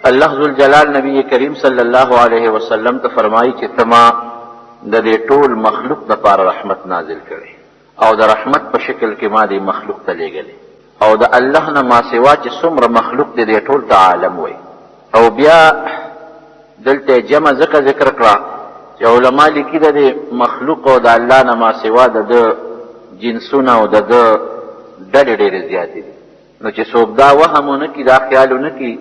اللہ ذوالجلال نبی کریم صلی اللہ علیہ وسلم ته فرمایي چې تما د دې ټول مخلوق د پاره رحمت نازل کړي او د رحمت په شکل کې ما دې مخلوق ته لېږلي او د الله نه ما سوا چې څومره مخلوق دې ټول ته عالم وي. او بیا دلته جمع ذکر کړه چې علما لیکي د مخلوق او د الله نه ما سوا د جنسونه او د ډلې ډېرې زیاتې دي. نو چې څوک دا وهمونه کې دا خیالونه کې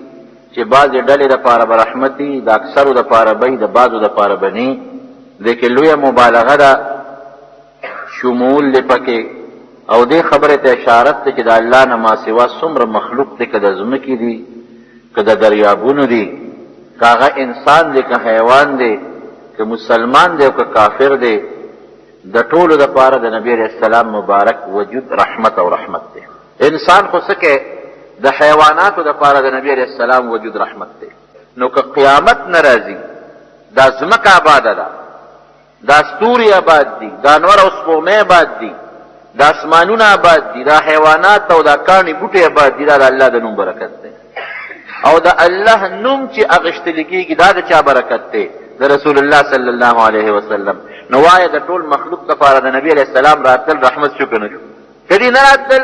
چې بعضې ډلې دپاره به رحمت دي د اکثرو دپاره به د بعضو دپاره به نه، لیکن لویه مبالغه ده، شمول دی پکې. او دې خبرې ته اشارت ده چې د الله نه ما سوا څومره مخلوق دی، که د ځمکې دي، که د دریابونو دي، که هغه انسان دی، که حیوان دی، که مسلمان دی او که کافر دی، د ټولو دپاره د نبی علیه السلام مبارک وجود رحمت او رحمت دی. انسان خو څه کې د حیواناتو دپاره د نبی علیه السلام وجود رحمت دی. نو که قیامت نه راځي دا ځمکه آباده ده، دا ستوري آباد دي، دا انور او سپوږمۍ آباد دي، دا اسمانونه آباد دي، دا حیوانات او دا کاڼي بوټي آباد دي، دا د الله د نوم برکت دی. او د الله نوم چې اغشتل کېږي دا د چا برکت دی؟ د رسول الله صلی الله علیه وسلم. نو وایه د ټول مخلوق دپاره د نبی علیه السلام راتل رحمت شو که نه شو؟ که دې نه راتل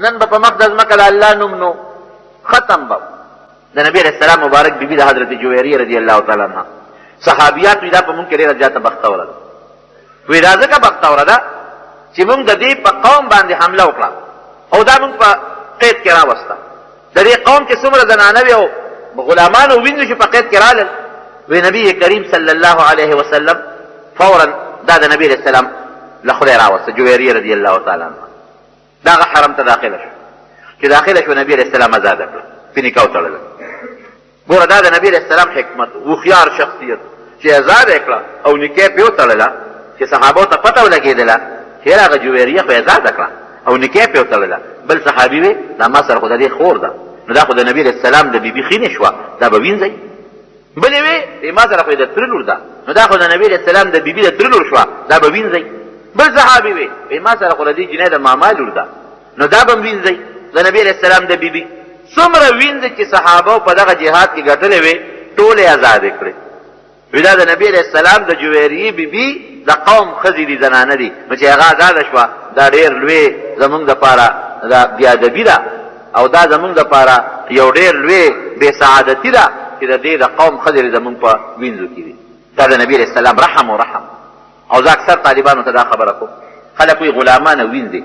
نن به په مخ د ځمکه د الله نوم نو ختم به. د نبی علیه السلام مبارک بیبي د حضرت جویریه رضی الله تعالی عنها صحابیات وی دا په مونږ کې ډېره زیاته بختوره ده. وی دا ځکه بختوره ده چې مونږ د دې په قوم باندې حمله وکړه او دا مونږ په قید کې راوسته. د دې قوم کې څومره زنانه وي او غلامان او وینځو چې په قید کې رالل، وی نبی کریم صلی الله علیه وسلم فورا دا د نبی علیه السلام له خدای راوسته. جویریه رضی الله تعالی عنها دا هغه حرم ته داخله شو. چې داخله شو نبی علیه السلام ازاده کړه، په نکاح وتړله. ګوره دا د نبی علیه السلام حکمت، هوښیار شخصیت چې ازاده یې کړه او نکاح پرې وتړله چې صحابو ته پته ولګېدله چې هغه جویریه خو ازاده کړه او نکاح پرې وتړله. بل صحابي وی دا ما سره خو د دې خور ده، نو دا خو د نبی علیه السلام د بیبي خینې شوه، دا به وینځئ. بلې وی ما سره خو د تره لور ده، نو دا خو د نبی علیه السلام د بیبي د تره لور شوه، دا به وینځئ. بل صحابي وی ما سره خو د دې جنۍ د ماما لور ده، نو دا به وینځئ. د نبی علیه السلام د بیبي څومره وینځي چې صحابه په دغه جهاد کې ګټلې وې ټولې ازادې کړې. وی دا د نبی علیه السلام د جویریې بیبي د قوم ښځې دي، زنانه دي، نو چې هغه ازاده شوه دا ډېر لوی زمونږ دپاره دا بېادبي ده او دا زمونږ دپاره یو ډېر لوی بې سعادتي ده چې د دې د قوم ښځې زمونږ په وینځو کې دي. دا د نبی علیه السلام رحم او رحم. او زه اکثر طالبانو ته دا خبره کوم، خلک وایي غلامانه وینځي.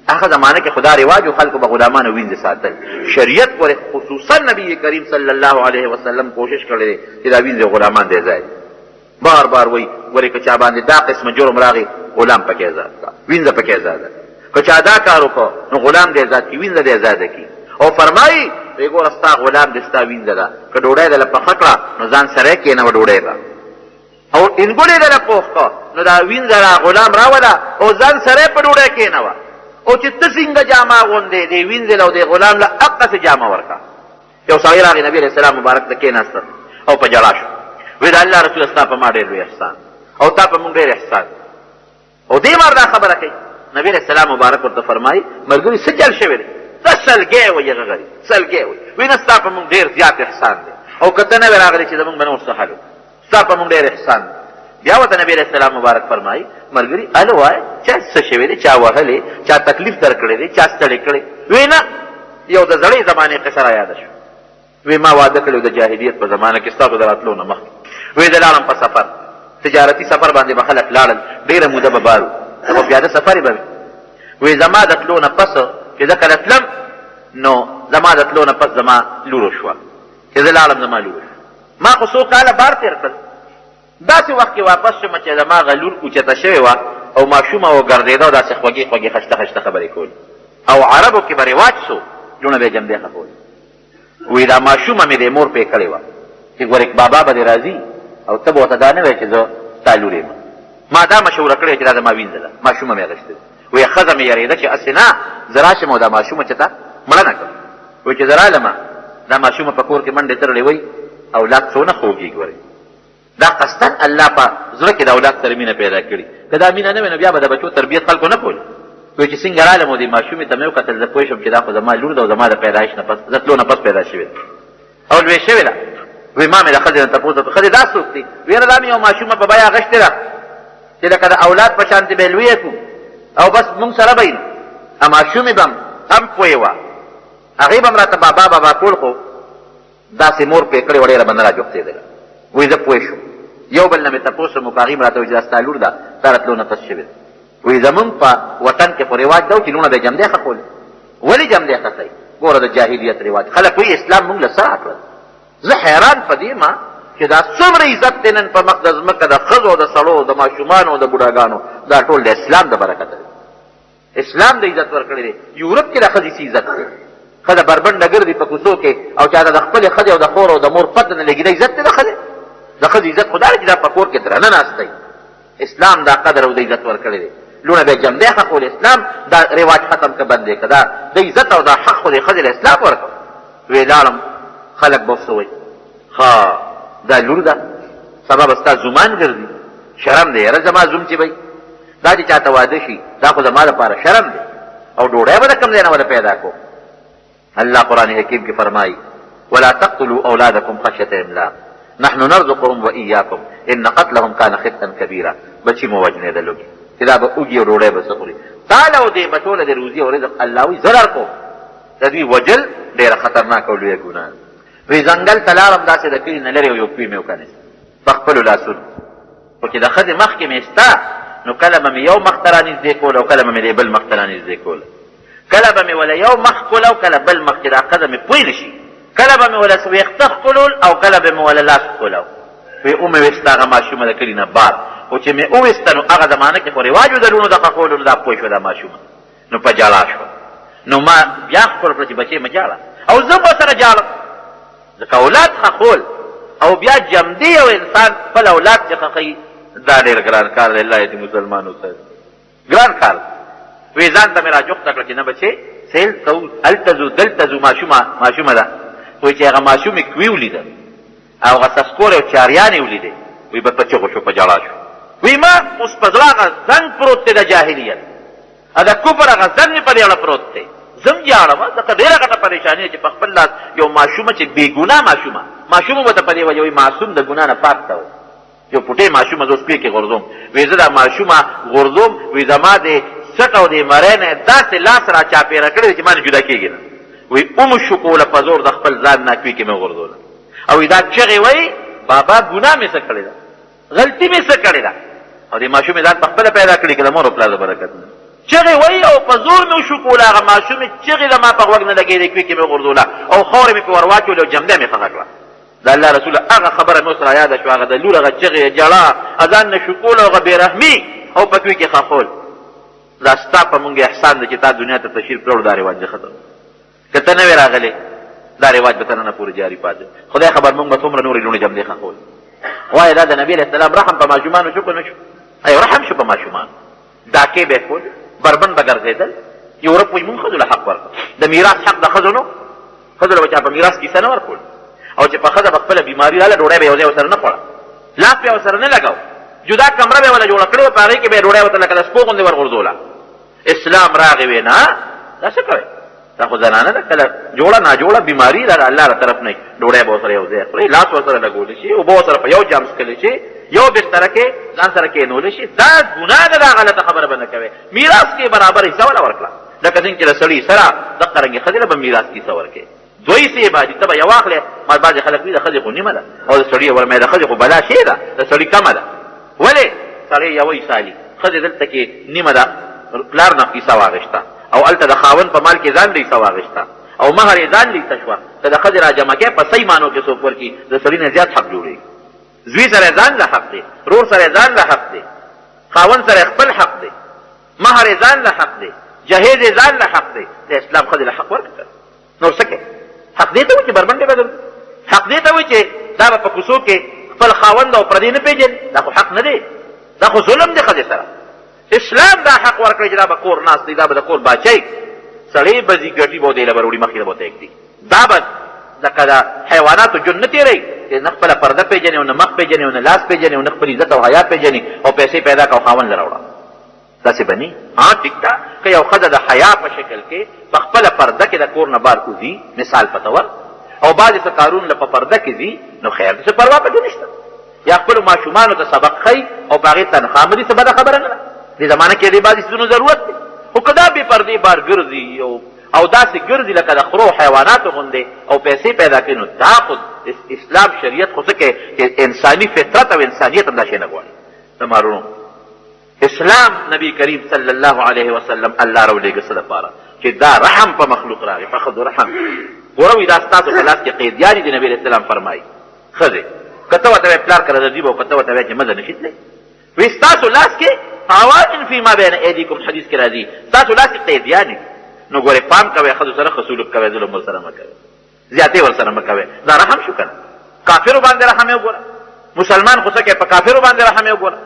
هغه زمانه کې خدا رواج او خلکو به غلامانه وینځي ساتل. شریعت پورې خصوصا نبی کریم صلی الله علیه وسلم کوشش کړی دی چې دا وینځي غلامان دی ځای. بار بار وایي ګورې که چا باندې دا قسمه جرم راغی غلام پکې ازاد کړه، وینځه پکې ازاده. که چا دا کار وکړو نو غلام دی ازاد کړي، وینځه دی ازاده کړي. او فرمایي وایي ګوره ستا غلام دی ستا وینځه ده، که ډوډۍ دله پخه کړه نو ځان سره یې کښېنوه ډوډۍ به، او انګولې دله پوخ کړه نو دا وینځه را غلام راوله او ځان سره یې په ډوډۍ کښېنوه. او چې ته څنګه جامه اغوندې دې وینځل او دې غلام له هغسې جامه ورکړه. یو سړی راغی نبي علیه السلام مبارک ته کېناسته او په ژړا شو. وی د الله رسوله ستا په ما ډېر لوی احسان او تا په مونږ ډېر احسان. او دې مار دا خبره کوي. نبي علیه السلام مبارک ورته فرمایي ملګري څه چل شوی دی؟ ته سلګی وایي هغه غریب سلګی وایي. وی نه ستا په مونږ ډېر زیات احسان دی او که ته نه وې راغلی چې زمونږ به نور څه حل وو، ستا په مونږ ډېر احسان دی. بیا ورته نبی علیه السلام مبارک فرمایي ملګري هله وایه چا څه شوی دی، چا وهلی، چا تکلیف در کړی دی، چا ستړی کړی؟ وی نه یو د زړې زمانې قصه را یاده شو. وی ما واده کړی د جاهلیت په زمانه کې ستاسو د راتلو نه مخکې. وی زه لاړم په سفر، تجارتي سفر باندې به خلک لاړل، ډېره موده به بار وو، په پیاده سفر یې به وي. وی زما د تلو نه پس چې زه کله تلم نو زما د تلو نه پس زما لورو شوه، چې زه لاړم زما لورو شوه. ما خو څو کاله بار تېر کړل. داسې وخت کې واپس شوم چې زما هغه لور اوچته شوې وه او ماشومه وګرځېده او داسې خوږې خوږې خشته خشته خبرې کولې. او عربو کې به رواج سو لوڼه به یې جمدېخه کولې. وی دا ماشومه مې د مور پې کړې وه چې ګورې بابا به دې راځي او ته به ورته دا نه وایې چې زه ستا لور یم. ما دا مشوره کړې چې دا زما وینځه ده، ماشومه مې اخېستې ده. وی ښځه مې یارېده چې هسې نه زه راشم او دا ماشومه چې ته مړه نه کړم. وی چې زه رالمه دا ماشومه په کور کې منډې تړلې وی اولاد څونه خوږي ګورې. دا قصدن الله په زړه کې د اولاد سره مینه پیدا کړي. که دا مینه نه وي نو بیا به د بچو تربیت خلکو نه کوي. وایي چې څنګه رالم او دې ماشومې ته مې وکتل، زه پوه شوم چې دا خو زما لور ده او زما د پیدایش نه پس زه تلو نه پس پیدا شوې ده او لوی شوې ده. وی ما مې د ښځې نه تپوس وکړ ښځې دا څوک دی ویره دا مې یو ماشومه په بیه اغېښتې ده چې لکه د اولاد په شانتې به یې لویه کړو او بس مونږ سره به یې ماشومې به هم پوهې وه هغې به م راته بابا کول خو داسې مور پرې کړې وه ډېره به نه را جوختېدله وایي زه پوه شوم یو بل نه مې تپوس وم وکړ هغې م راته وایي چې دا ستا لور ده دا راتلو نه پس شوې ده وایي زمونږ په وطن کې خو رواج ده چې لوڼه به یې جمدی خښولې ولې جمدی خښئ ګوره د جاهلیت رواج خلک وایي اسلام مونږ له څه راکړل زه حیران په دې ما چې دا څومره عزت دی نن په مخ د ځمکه د ښځو د سړو د ماشومانو د بوډاګانو دا ټول د اسلام د برکته دی اسلام د عزت ورکړی دی یورپ کې د ښځې څه عزت دی ښځه بربنډه ګرځي په کوڅو کې او چا ته د خپلې ښځې او د خور او د مور پته نه لګي دا عزت دی د ښځې د ښځې عزت خو دا دی چې دا په کور کې درنه ناست دی اسلام دا قدر او د عزت ورکړی دی لوڼه به یې جمدی ښخول اسلام دا رواج ختم که بند دی که دا د عزت او دا حق خو د ښځې له اسلام ورکړ ویې لاړم خلک به څه وایي ها دا لور ده سبا به ستا زومان ګرځي شرم دی یاره زما زوم چې وایي دا چې چاته واده شي دا خو زما دپاره شرم دی او ډوډۍ به د کوم ځای نه وله پیدا کو الله قرآن حکیم کې فرمایي ولا تقتلوا اولادکم خشیة املاق نحن نرزقهم وإياكم ان قتلهم كان خطئا كبيرا بچي مو وجنې د لوګي چې دا به اوږي او ډوډۍ به څه خوري تاله او دې بچوله د روزي او رزق الله وایي زه درکوم د دوی وجل ډېره خطرناکه او لویه ګناه ده وی ځنګل ته لاړم داسې د کلي نه لرې او یو کوی مې وکنیست په خپلو لاسونو خو چې د ښځې مخکې مې ستا نو کله به مې یو مخ ته رانږدې کوله او کله به مې د بل مخ ته رانږدې کوله کله به مې وله یو مخ کوله او کله بل مخ چې دا ښځه مې پوی نه شي کله به مې وله ویښته ښکلول او کله به مې وله لاس ښکلو وی ومې ویسته هغه ماشومه د کلي نه بار خو چې مې وویسته نو هغه زمانه کې خو رواج و د لوڼو د ښخولو نو دا پوه شوه دا ماشومه نو په جاړه شوه نو ما بیا خپل کړه چې بچې مه جاړه او زه به سره جاړم ځکه اولاد خښول او بیا جمدي یو انسان خپل اولاد چې خښوي دا ډېر ګران کار دی الله دې مسلمانو سره ګران کار وی ځان ته مې را جوخته کړه چې نه بچې سیل کوو هلته ځو دلته ځو ماشومه ده وایي چې هغه ماشوم یې کوي ولیده او هغه سسکورې او چاریانې ولیدې وایي بس په چغو شو په ژړا شو وی ما اوس په زړه هغه زنګ پروت دی د جاهلیت د کفر هغه زنګ مې په دې اړه پروت دی زم جاړم ځکه ډېره غټه پریشاني چې په خپل لاس یو ماشومه چې بېګناه ماشومه به ته په دې وجه وایي معصوم د ګناه نه پاک ته وایي یو پوټې ماشومه زه اوس پې کې غورځوم وایي زه دا ماشومه غورځوم وایي زما د سټ او د مرۍ نه داسې لاس را چاپېره کړی دی چې ما نه جدا کېږي نه وایي اوم شو کوله په زور د خپل ځان ناکوي کې مې غورځوله او دا چغې وایي بابا ګناه مې څه کړې ده غلطي مې څه کړې ده او د ماشومې ځان په خپله پیدا کړي که د مور او پلار د برکت نه چغې وایي او په زور مې وشو کوله هغه ماشومې چغې زما په غوږ نه لګېدې کوي کې مې غورځوله او خاورې مې پې ور واچولې او جمده مې ښخه کړه د الله رسول هغه خبره مې اوس را یاده شوه هغه د لور هغه چغې ژړا اذان نه شو کوله هغه بېرحمي او په کوي کې خښول دا ستا په مونږ احسان دی چې تا دنیا ته تشریف راوړو دا رواج دې ختم که ته نه وې راغلی دا رواج به تر ننه پورې جاري پاتې خدای خبر مونږ به څومره نورې لوڼې جمدې خښول وایي دا د نبي علیه السلام رحم په ماشومانو شو که نه شو ایو رحم شو په ماشومانو ډاکې به یې کول بربند به ګرځېدل یورپ وایي مونږ ښځو له حق ورکړو د میراث حق د ښځو نو ښځو له به چا په میراث کیسه نه ورکول او چې په ښځه به خپله بیماري راله ډوډۍ به یو ځای ورسره نه خوړه لاس به یې ورسره نه لګاو جدا کمره به یې وله جوړه کړې وه په هغې کې به یې ډوډۍ ورته لکه د سپو غوندې ورغورځوله اسلام راغې وې نه دا څه کوئ دا خو زنانه ده کله جوړه ناجوړه بیماري ده د الله له طرف نه ډوډۍ به ورسره یو ځای خورئ لاس ورسره لګولی شي اوبه ورسره په یو جام څښلی شي یو بستره کې ځان سره کېنولی شي دا ګناه ده دا غلطه خبره به نه کوې میراث کې برابر حصه وله ورکړه لکه څنګه چې د سړي سره دقه رنګې ښځې له به میراث کیسه ورکړې دوی سې باندې ته به یو واخلې ما بعضې خلک وي د ښځې خو نیمه ده او د سړي ورمې د ښځې خو بلا شی ده د سړي کمه ده ولې سړی یوی سالي ښځې دلته کې نیمه ده پلار نه کیسه واغېسته او هلته د خاوند په مال کې ځان لیسه واغېسته او مهر یې ځان لیسه شوه که د ښځې را جمع کې په صحیح مانو کې څوک ورکړي د سړي نه زیات حق جوړېږي زوی سره ځان له حق دی رور سره ځان له حق دی خاوند سره خپل حق دی مهر یې ځان له حق دی جهیز یې ځان له حق دی د اسلام ښځې له حق ورکړه نور څه کوې حق دې ته وایي چې بربنډې به ګرځي حق دې ته وایي چې دا به په کوڅو کې خپل خاوند او پردي نه پېژني دا خو حق نه دی دا خو ظلم دی ښځې سره اسلام دا حق ورکړی چې دا به کور ناست دی دا به د کور باچی سړی به ځي ګټي به دی له به وړي مخکې به ورته ږدي دا به لکه د حیواناتو ژوند نه تېروي چې نه خپله پرده پېژني او نه مخ پېژني او نه لاس پېژني او نه خپل عزت او حیا پېژني او پیسې پیدا کړه او خاوند له راوړه داسې به نه ټیک ده که یو ښځه د حیا په شکل کې په خپله پرده کې د کور نه بار وځي مثال په طور او بعضې څه کارونه په پرده کې ځي نو خیر د څه پروا پکې نشته یا خپلو ماشومانو ته سبق ښي او په هغې تنخوا مدي څه بده خبره نه ده دې زمانه کې دې بعضې څیزونو ضرورت دی خو که دا بې پردې بار ګرځي او داسې ګرځي لکه د خرو حیواناتو غوندې او پیسې پیدا کوي نو دا خو اسلام شریعت خو څه کوي چې انساني فطرت او انسانیت هم دا شی نه غواړي د مارونو اسلام نبی کریم صلی الله علیه وسلم الله راولېږه څه دپاره چې دا رحم په مخلوق راغی په ښځو رحم ګوره وایي دا ستاسو په لاس کې قیدیانې دي نبي علیه السلام فرمایي ښځې که ته ورته وایې پلار کله درځي به او که ته ورته وایې چې مزه نشي تللی وایي ستاسو لاس کې حوائن فی ما بین ایدیکم حدیث کې راځي ستاسو لاس کې قیدیانې نو ګورې پام کوئ ښځو سره ښه سلوک کوئ ظلم ورسره مه کوئ زیاتې ورسره مه کوئ دا رحم شو که نه کافرو باندې رحم یې وګوره مسلمان خو څه کوي په کافرو باندې رحم یې وګوره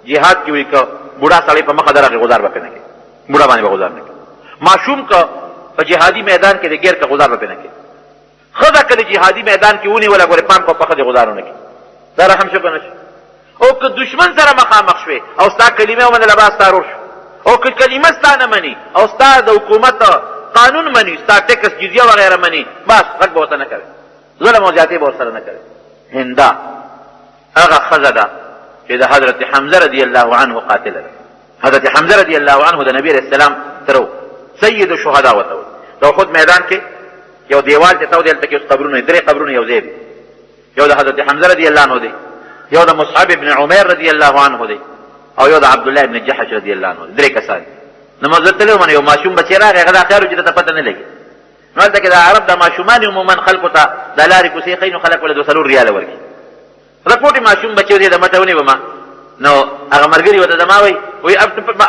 جهاد کې وایي که بوډا سړی په مخه درغې غذار به پرې نه کوي بوډا باندې به غذار نه کوي ماشوم که په جهادي میدان کې د ګیر که غذار به پرې نه کوي ښځه که د جهادي میدان کې ونیوله ګورې پام کوه په ښځې غذار ونه کوي دا رحم شو که نه شو او که دشمن سره مخامخ شوې او ستا کلمې ومنله به ستا رور شو او که کلمه ستا نه مني او ستا د حکومت قانون مني ستا ټکس جزیه وغیره مني بس غږ به ورته نه کوي ظلم او زیاتې به ورسره نه کوي هندا هغه ښځه ده چې د حضرت حمزه رضی الله عنه قاتله ده حضرت حمزه رضی الله عنه د نبی علیه السلام ترو سید الشهدا ورته وایي د احد میدان کې یو دیوال چې ته ودې هلته کې اوس قبرونه درې قبرونه یو ځای دي یو د حضرت حمزه رضی الله عنه دی یو د مصعب ابن عمیر رضی الله عنه دی او یو د عبدالله ابن جحش رضی الله عنه درې کسان نو مزه تللی ومنه یو ماشوم بچی راغی هغه دا خیال و چې ته پته نه لګي نو هلته کې د عرب د ماشومان عموما خلکو ته د لارې کوڅې ښیي نو خلک ورله 2 ریاله ورکړي رپوټې ماشوم بچی دی د مټه ونیومه نو هغه ملګري ورته زما وایي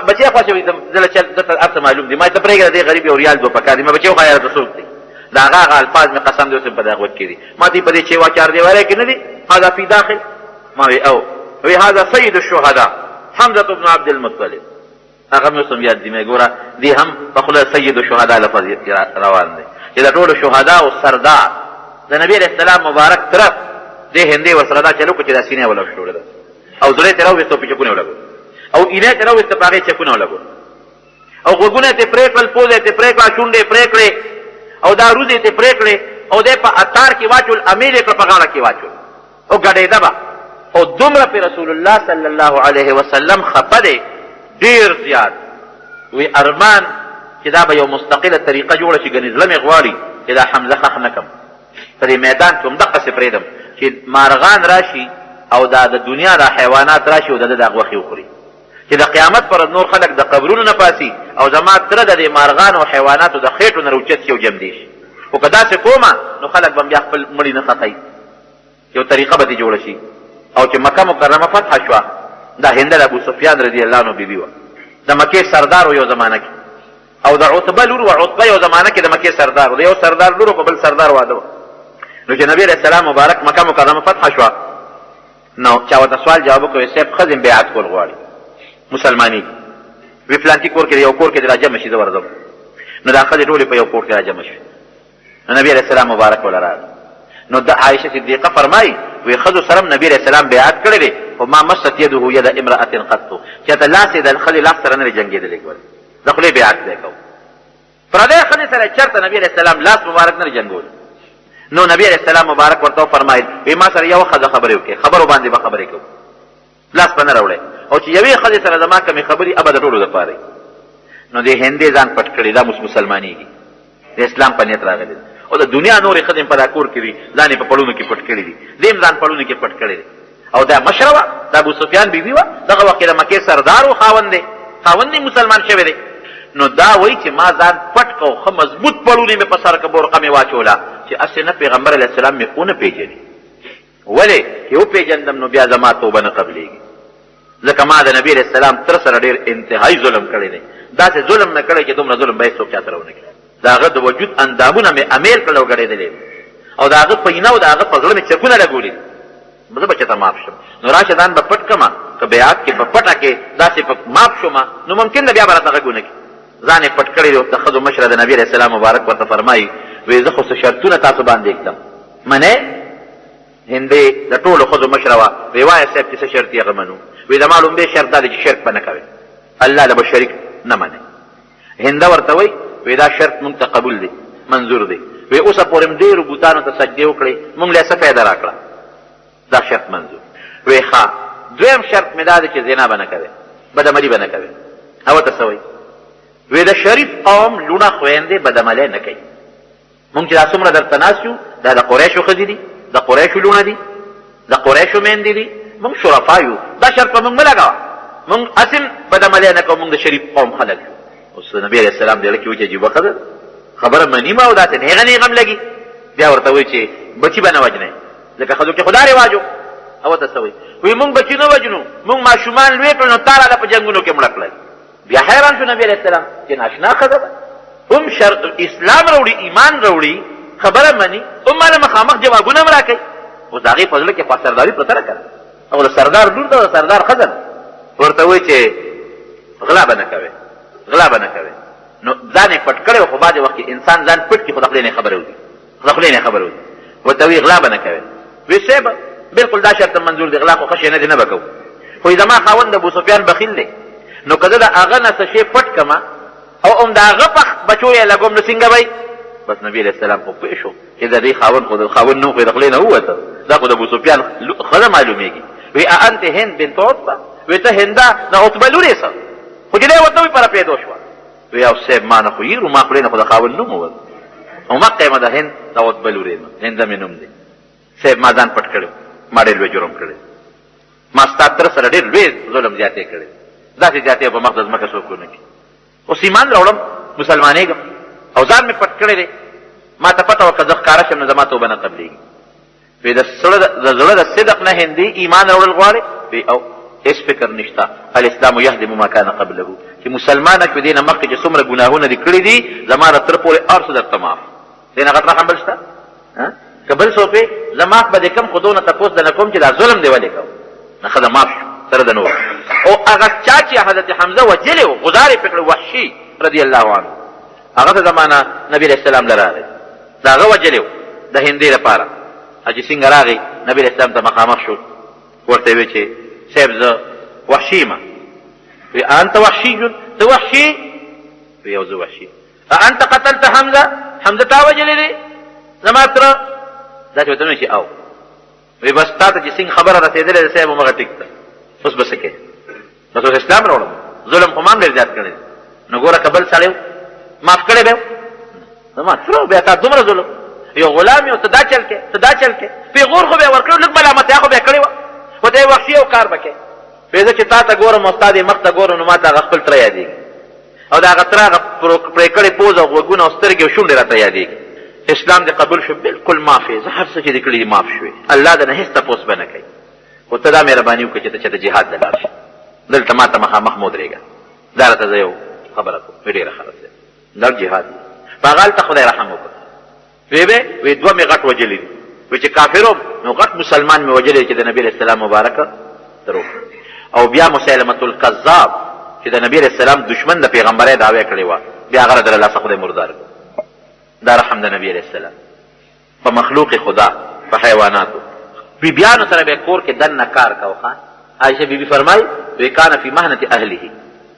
بچی خوښوي زه له درته هر څه معلوم دي ما ته پرېږده دې غریب یو ریال دوه پکار دي ما بچی وښایه ته څوک دی د هغه الفاظ مې قسم دی اوس په دغه غوږ کې دي ما ته په دې چې وا چار دیواری کې نه دي هذا فی داخل ما وی او وی هذا سید الشهداء حمزه بن عبد المطلب هغه مې اوس هم یاد دي مې ګوره دې هم په خوله سید الشهداء لفظ روان دی چې د ټولو شهدا او سردار د نبی علیه السلام مبارک طرف دې هندې ورسره دا چلو کړو چې دا سینې ولوشوله ده او زړه یې راوویسته په چکونه ولګول او اینه یې راوویسته په هغې چکونه ولګول او غوږونه یې ترې پرې کړل پوزه یې ترې پرې کړه شونډې یې پرې کړې او دا روزې یې ترې پرې کړې او دی په اتار کې واچول امیل یې کړه په غاړه کې واچول او ګډېده به او دومره پې رسول الله صلی الله علیه وسلم خفه دی ډېر زیات وی ارمان چې دا به یو مستقله طریقه جوړه شي ګنې زړه مې غواړي چې دا حمزه ښخ نه کړم په دې میدان کې همدقسې پرېږدم چې مارغان راشي او دا د دنیا دا حیوانات راشي او د د غوښې وخوري چې د قیامت پر نور خلک د قبرونو نه پاسي او زما تره د دې مارغان او حیواناتو د خېټو نه راوچت شي او جمدې شي خو که داسې کومه نو خلک به بیا خپل مړي نه ښخوي یو طریقه به دې جوړه شي او چې مکه مکرمه فتحه شوه دا هنده د ابو سفیان رضی الله عنه بیبي وه د مکې سردار و یو زمانه کې او د عتبه لور و عتبه یو زمانه کې د مکې سردار و د یو سردار لور په بل سردار واده و نو چې نبی علیه السلام مبارک مکه مکرمه فتحه شوه نو چا ورته سوال جواب وکړو صاحب ښځې بیعت کول غواړي مسلماني وی فلانتي کور کې یو کور کې د راجمع شي زه ورځم نو دا ښځې ټولې په یو کور کې راجمع شوې نو نبي علیه السلام مبارک وله راغی نو د عایشه صدیقه فرمایي وی ښځو سره نبي علیه السلام بیعت کړی دی خو ما مست یده ید امرأة قط چې ته لاس یې د ښځې لاس سره نه دی جنګېدلی ګورې د خولې بیعت دی کوو پردی ښځې سره چېرته نبي علیه السلام لاس مبارک نه دی جنګولی نو نبی علیہ السلام مبارک ورته فرمایل وی ما سره یو ښځه خبرې وکړې خبرو باندې به خبرې کوو لاس به نه راوړی او چې یوې ښځې سره زما کمې خبرې ابه د ټولو دپاره نو دې هندې ځان پټ کړي دا مسلمانېږي د اسلام په نیت راغلی او د دنیا نورې ښځې په دا کور کې دي ځان یې په پړونو کې پټ کړي دي دې ځان پړونو کې پټ کړی دی او دا مشره وه د ابو سفیان بیبي وه دغه وخت کې د مکې سردار و خاوند دی خاوند یې مسلمان شوی دی نو دا وایي چې ما ځان پټ کو ښه مضبوط پړونې مې په سر که برقه مې واچوله چې اسې نه پیغمبر علیه السلام مې ونه پېژني ولې چې وپېژندم نو بیا زما توبه نه قبلېږي ځکه ما د نبي علیه السلام تر سره ډېر انتهایي ظلم کړی دی داسې ظلم نه کړی چې دومره ظلم به هېڅ څوک چا سره ونه کړي د هغه د وجود اندامونه مې امیل کړل او ګډېدلې او د هغه په اینه او د هغه په زړه مې چکونه لګولي زه به چېرته معاف شم نو راشه ځان به پټ کړمه که بیعت کې په پټه کې داسې په معاف شومه نو ممکن ده بیا به راته غږ ونه کړي ځان یې پټ کړی دی د ښځو مشره د نبي علیه السلام مبارک ورته فرمایي وی زه خو څه شرطونه تاسو باندې اکدم منې هندې د ټولو ښځو مشره وه وی وایه صاحب چې څه شرط یې هغه منو وی زما لومبی شرط دا دی چې شرک به نه کوې الله له به شریک نه منې هنده ورته وی دا شرط مونږ ته قبول دی منظور دی وی اوسه پورې م ډېرو بوتانو ته سجدې وکړې موږ له څه فایده راکړه دا شرط منظور وی ښه دویم شرط مې دا دی چې زنا به نه کوې بدعملي به نه کوې او ته څه وایي وی د شریف قوم لوڼه خویندې بدعملی نه کوي موږ چې دا څومره درته ناست یو دا د قریشو ښځې دي د قریشو لوڼه دي د قریشو میندې دي موږ شرفا یو دا شرط په موږ مه لګوه موږ اصل بدعملی نه کوو موږ د شریف قوم خلک یو اوس نبي علیه السلام دی لکه وایي چې عجیبه خبره مني ما او دا ته نیغه نیغه م لګي بیا ورته وایي چې بچي به نه وجنئ لکه ښځو کې خو دا رواج و او ته څه وایي وایي موږ بچي نه وجنو موږ ماشومان لوی کړو نو تا راله په جنګونو کې مړه کړل بیا حیران شو نبي علیه السلام چې ناشنا ښځه ده هم اسلام راوړي ایمان راوړي خبره مني هم ماله مخامخ جوابونه م راکوي اوس د هغې په زړه کې خوا سرداري پرته ده که نه او د سردار لور ده د سردار ښځه ده ورته وایي چې غلا به نه کوې غلا به نه کوې نو ځان یې پټ کړی خو بعضې وخت کې انسان ځان پټ کړي خو د خولې نه خبره وځي د خولې نه خبره وځي ورته وایي غلا به نه کوې وایي صاحب بلکل دا شرط منظور دی غلا خو ښه شی نه دی نه به کوو خو زما خاوند د ابوسفیان بخیل دی نو که زه د هغه نه څه شی پټ کړمه او هم د هغه په بچو یې لګوم نو څنګه به بس نبي علیه السلام خو پوه شو چې د دې خاوند خو د خاوند نوم خو یې د خولې نه ووته دا خو د ابوسفیان ښه معلومېږي وایي اانت هند بنت عتبه وایي ته هنده د عتبه لور یې څه خو چې دی ورته وایي پره پیدا شوه وی او صاحب ما نه خو یېرو ما خولې نه خو د خاوند نوم ووت او مکه یم د هند د عتبه لور یم هنده مې نوم دی صاحب ما ځان پټ کړی ما ډېر لوی جرم کړی ما ستا تره سره ډېر لوی ظلم زیاتې کړی داسې زیاتې په مخ د ځمکه څوک ونه کړي اوس ایمان راوړم مسلمانېږم او ځان مې پټ کړی دی ما ته پته وه که زه ښکاره شم نو زما توبه نه قبلېږي وی د زړه د صدق نه هندي ایمان راوړل غواړې وی او هېڅ فکر نشته الاسلام یهدم ما کان قبله چې مسلمانه شو دې نه مخکې چې څومره ګناهونه دې کړي دي زما د تره پورې هر څه درته معاف دې نه غټ رقم بل شته که بل څوک وې زه معاف به دې کوم خو دونه تپوس د نه کوم چې دا ظلم دې ولې کوم نه ښه ده معاف شو سره د نور او هغه چا چې حضرت حمزه وجلی و غزار یې پرې کړی وحشي رضی الله عنه هغه ته زمانه نبي علیه السلام له راغی د هغه وجلی و د هندۍ لپاره چې څنګه راغی نبي علیه السلام ته مخامخ شو ورته یې ویې چې صاحب زه وحشي یم وی انت وحشي ته وحشي وی یو زه وحشي انت قتلت حمزه تا وجلی دی زما تره داسې ورته نه شي او وی بس تا ته چې څنګه خبره رسېدلې ده صاحب همغه ټیک ده اوس به څه کوې بس اوس اسلام راوړم ظلم خو ما هم ډېر زیات کړی دی نو ګوره که بل سړی معاف کړی به زما تره بیا تا دومره ظلم یو غلام یو ته دا چل کې ته دا چل کې پیغور خو بیا ورکړی لږ ملامتیا خو بیا کړې وه خو ته یې وحشي یو کار به کوې وی زه چې تا ته ګورم او ستا دې مخ ته ګورم نو ما ته هغه خپل تره یادېږي او د هغه تره هغه پرې کړې پوز او غوږونه او سترګې او شونډې راته یادېږي اسلام دې قبول شو بلکل معاف یې زه هر څه چې دې کړي دي معاف شوې الله د نه هېڅ تپوس به نه کوي خو ته دا مهرباني وکړه چې ته چېرته جهاد ته لاړ شې دلته ما ته مخامخ مه ودرېږه دا راته زه یو خبره کوم وی ډېره ښه ده دا جهاد په هغه هلته خدای رحم وکړه وی به وی دوه مې غټ وجلي دي وی چې کافر نو غټ مسلمان مې وجلی چې د نبي علیه السلام مبارکه درو او بیا مسیلمة الکذاب چې د نبي علیه السلام دشمن د پیغمبرۍ دعوی کړې وه بیا هغه د لاسه خدای مردار کړ دا رحم د نبي علیه السلام په مخلوق خدا په حیواناتو بیبیانو سره به کور کې دننه کار کو ښه عایشه بیبي فرمایي وی کان فی مهنة اهله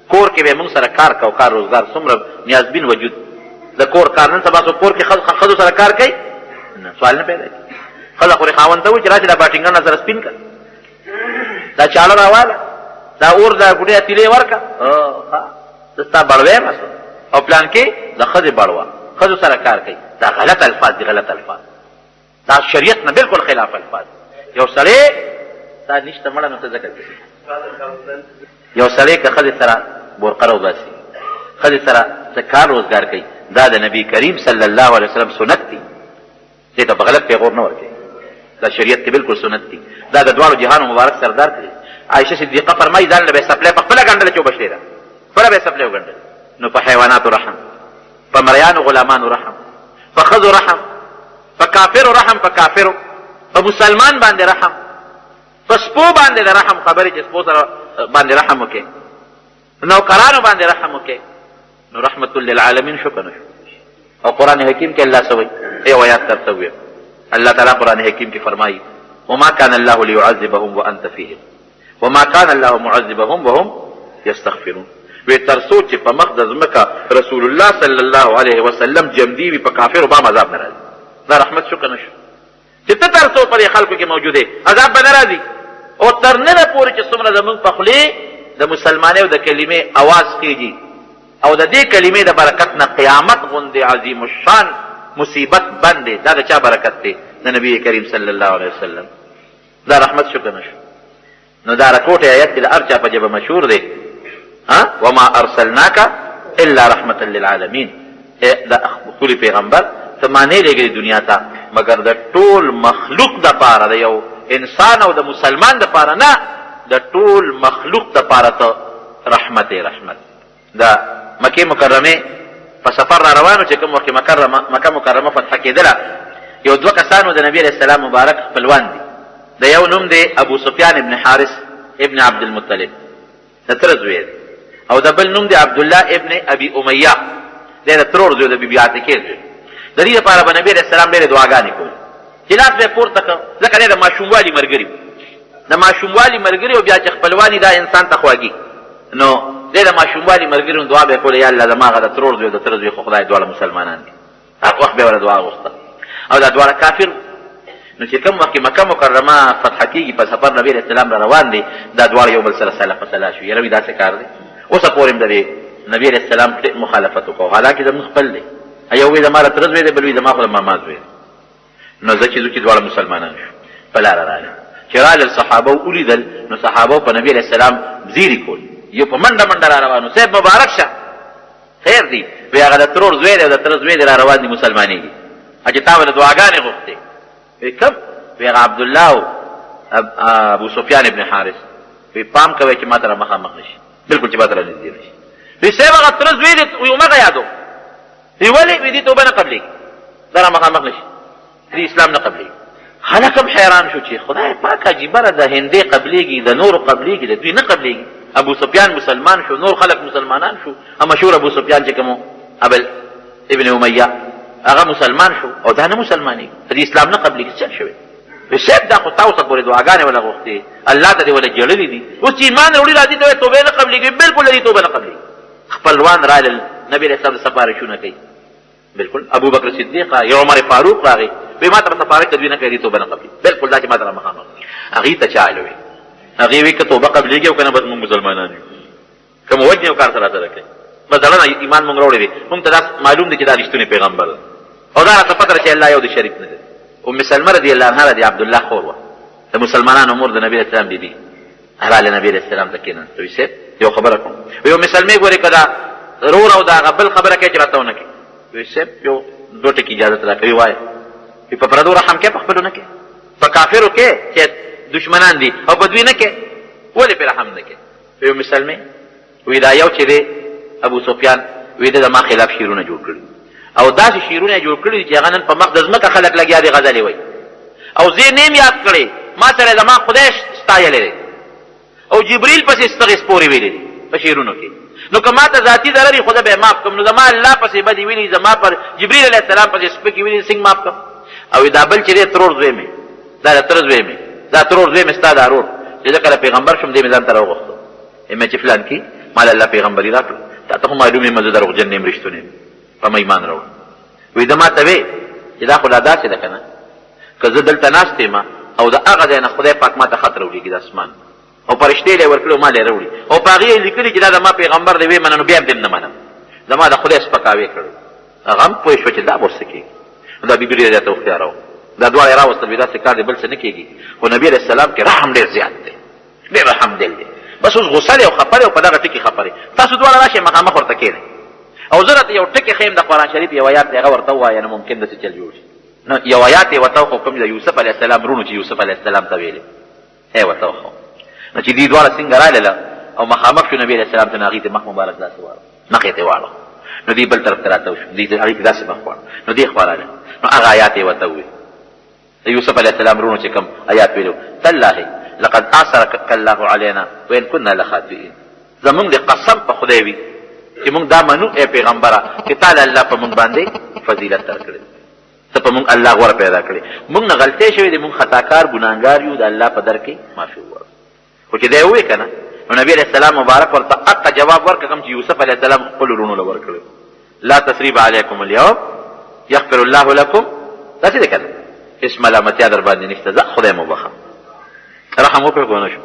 کور کې به موږ سره کار کو کار روزګار څومره نیازبین وجود د کور کار نن سبا څوک کور کې ښځو سره کار کوي نه سوال نه پیدا کېږي ښځه خو یې خاوند ته وایي چې راشي دا باټینګن سره سپین کړه دا چاړه راواله دا اور دا ګوډۍ تیلې ورکړه زه ستا بړوی یم او پلان کې د ښځې بړوه ښځو سره کار کوي دا غلط الفاظ دي غلط الفاظ دا شریعت نه بالکل خلاف الفاظ یو سړی دا نشته مړه نو ته ځکه یو سړی که ښځې سره برقه راوباسي ښځې سره څه کار روزګار کوي دا د نبي کریم صلی الله علیه وسلم سنت دی دې ته په غلط پیغور نه ورکوي دا شریعت کې بالکل سنت دی دا د دواړو جهانو مبارک سردار کړي عایشه صدیقه فرمایي ځان له به سپلی په خپله ګنډله چې وبشلې ده خپله به یې سپلی وګنډله نو په حیواناتو رحم په مریانو غلامانو رحم په ښځو رحم په کافرو رحم په کافرو په مسلمان باندې رحم په سپو باندې د رحم خبرې چې سپو سره باندې رحم وکړې نوکرانو باندې رحم وکړې نو رحمت للعالمین شو که نه شو او قرآن حکیم کې الله سوی یو آیات درته ویم الله تعالی قرآن حکیم کې فرمایي وما كان الله ليعذبهم وانت فيهم وما كان الله معذبهم وهم يستغفرون وی تر څو چې په مخ د ځمکه رسول الله صلی الله علیه وسلم جمدي وي په کافرو باندې عذاب نه راځي دا رحمت شو که نه شو چې ته تر څو په خلکو کې موجود یې عذاب به نه راځي او تر ننه پورې چې څومره زمونږ په خولې د مسلمانۍ او د کلمې اواز کېږي او د دې کلمې د برکت نه قیامت غوندې عظیم الشان مصیبت بند دی دا د چا برکت دی د نبی کریم صلی الله علیه وسلم دا رحمت شو که نه شو نو دا رکوټ آیت د هر چا په ژبه مشهور دی وما ارسلناک الا رحمتا للعالمین دا خپل پیغمبر ته ما نه لېږلې دنیا ته مګر د ټول مخلوق دپاره د یو انسان او د مسلمان دپاره نه د ټول مخلوق دپاره ته رحمت رحمت دا مکې مکرمې په سفر را روانو چې کوم وخت مکه مکرمه فتح کېدله یو دوه کسانو د نبي علیه السلام مبارک خپلوان دي د یو نوم دی ابو سفیان ابن حارث ابن عبدالمطلب د تره زوی دی او د بل نوم دی عبدالله ابن ابي امیه دی د ترور زوی د بیبي عتیقې زوی د دې لپاره به نبي علیه السلام ډېرې دعاګانې کولې چې لاس به یې پورته کړ ځکه دی د ماشوموالي ملګري د ماشوموالي ملګري او بیا چې خپلواني دا انسان ته خواږي نو دی د ماشوموالي ملګري دعا به یې کولې یا الله زما هغه د ترور زوی او د تره زوی خو خدای دواړه مسلمانان دي هغه وخت به یې ورله دعا غوښته او دا دواړه کافر نو چې کوم وخت مکه مکرمه فتح کېږي په سفر نبي علیه السلام را روان دي دا دواړه یو بل سره سلا په سلا شو یاره وي داسې کار دی اوسه پورې هم د دې نبي علیه السلام مخالفت وکړو حالانکې زموږ خپل دی یو وی زما د تره زوی دی بل وی زما خو د ماما زوی دی نو زه چې ځو چې دواړه مسلمانان شو په لاره راغله چې رالل صحابه ولیدل نو صحابه په نبي علیه السلام زیري کول یو په منډه منډه را روانو صاحب مبارک شه خیر دی وی هغه د ترور زوی دی او د تره زوی دی را روان دي مسلمانېږي چې تا ورله دعاګانې غوښتې وی کم وی هغه عبدالله او ابو سفیان ابن حارث وی پام کوئ چې ما ته را مخامخ نشي بلکل چې ما ته را نږدې نشي وی صاحب هغه تره زوی دی وی مغه یادو وی ولې وی دې توبه نه قبلېږي دا را مخامخ نشي دې اسلام نه قبلېږي خلک هم حیران شو چې خدای پاک عجیبه ده د هندې قبلېږي د نورو قبلېږي د دوی نه قبلېږي ابو سفیان مسلمان شو نور خلک مسلمانان شو مشهور ابو سفیان چې کوم ابل ابن امیه هغه مسلمان شو او دا نه مسلمانېږي د اسلام نه قبلېږي څه شوی وی صاحب دا خو تاسو پورې دعاګانې وله غوښتې الله ته دې وله جړلي دي اوس چې ایمان راوړي راځي ته توبه نه قبلېږي بلکل دې توبه نه قبلېږي خپلوان رالل نبي علیه السلام سفارشونه کوي بلکل ابو بکر صدیق راغی عمر فاروق راغی وی ما ته سفارش تدوی نه کوي توبه نه قبلېږي بلکل دا چې ما ته را مخامخ هغې ته چاله وي هغې وی که توبه قبلېږي او که نه بس مونږ مسلمانان یو که مو وجنې او کار سره سره کوي بس دغه نه ایمان مونږ راوړی دی مونږ ته دا معلوم دی چې دا رښتونی پیغمبر دی او دا راته پته ده چې الله یو د شریک نه دی ام سلمه رضی الله عنها د عبدالله خور وه د مسلمانانو مور د نبي علیه السلام بیبي راله نبي علیه السلام ته کېناسته وی صاحب یو خبره کوم وی ام سلمې ګورې که دا رور او د هغه بل خبره کوي چې راته ونه کوي وی صاحب یو دوه ټکي اجازت راکوي وایه وی په پردو رحم کې په خپلو نه کې په کافرو کې چې دشمنان دي او په دوی نه کې ولې پرې رحم نه کې وی ام سلمې وی دا یو چې دی ابو سفیان وی د ما خلاف شیرونه جوړ کړي او داسې شیرونه یې جوړ کړي چې هغه نن په مخ د ځمکه خلک لګیا دي غزلې وایي او زه نیم یاد کړی ما سره زما خدای ستایلی دی او جبریل پسې ستغې سپورې ویلې دي په شیرونو کې نو که ما ته ذاتي ضرر وي خدای به یې معاف کړم نو زما الله پسې بدې ویلي زما پر جبریل علیه السلام پسې سپکې ویلي څنګه معاف کړم او دا بل چې دی ترور زوی مې دا د تره زوی مې دا ترور زوی مې ستا دا رور چې زه کله پیغمبر شم دې مې ځان ته راوغوښتو مې چې فلان کې ما له الله پیغمبري راکړه تا ته خو معلوم یم زه دروغجن یم رښتونی یم په ما ایمان راوړه وی د ما ته وې چې دا خو لا داسې ده که نه که زه دلته ناست یم او د هغه ځای نه خدای پاک ما ته خط راوړېږي د اسمان او فرشتې له یې ورکړي او ما له یې راوړي او په هغې یې لیکلي چې دا د ما پیغمبر دی ویې منه نو بیا هم دې نه منم زما د خدای سپکاوی کړی هغه هم پوه شوه چې دا به ورسه کېږي نو دا بیبي ډېره زیاته هوښیاره وه دا دواړه یې راوستل وي داسې کار دی بل څه نه کېږي خو نبي علیه السلام کې رحم ډېر زیات دی ډېر رحم دل دی بس اوس غصه دی او خفه دی او په دغه ټکي خفه دی تاسو دواړه راشئ مخامخ ورته کښېنئ او زه راته یو ټکي ښیم د قرآن شریف یو آیات دی هغه ورته ووایه نو ممکن داسې چل جوړ شي نو یو آیات یې ورته وښو کوم د یوسف علیه السلام رونو چې یوسف علیه السلام ته ویلې یې ورته وښو نو چې دې دواړه څنګه رالله او مخامخ شو نبي علیه السلام ته نو هغې ته مخ مبارک داسې واړو مخ یې ته واړو نو دې بل طرف ته راته وشو هغې ته داسې مخ واړو نو دې خوا راله نو هغه آیات یې ورته وویل د یوسف علیه السلام رونو چې کوم آیات ویلو تالله لقد آثرك الله علينا وإن كنا لخاطئين زمونږ د قسم په خدای وي چې مونږ دا منو ای پیغمبره چې تعالی الله په مونږ باندې فضیلت درکړي ته په مونږ الله غوره پیدا کړي مونږ نه غلطۍ شوې دي مونږ خطاکار ګناهګار یو د الله په در کې معافي وغواړو خو چې دی یې ووایي که نه نو نبي علیه السلام مبارک ورته حقه جواب ورکړه کوم چې یوسف علیه السلام خپلو وروڼو له ورکړی لا تثریب علیکم اليوم یغفر الله لکم داسې ده که نه؟ هېڅ ملامتیا در باندې نشته، ځه خدای مو بخه. رحم وکړه که ونه شو؟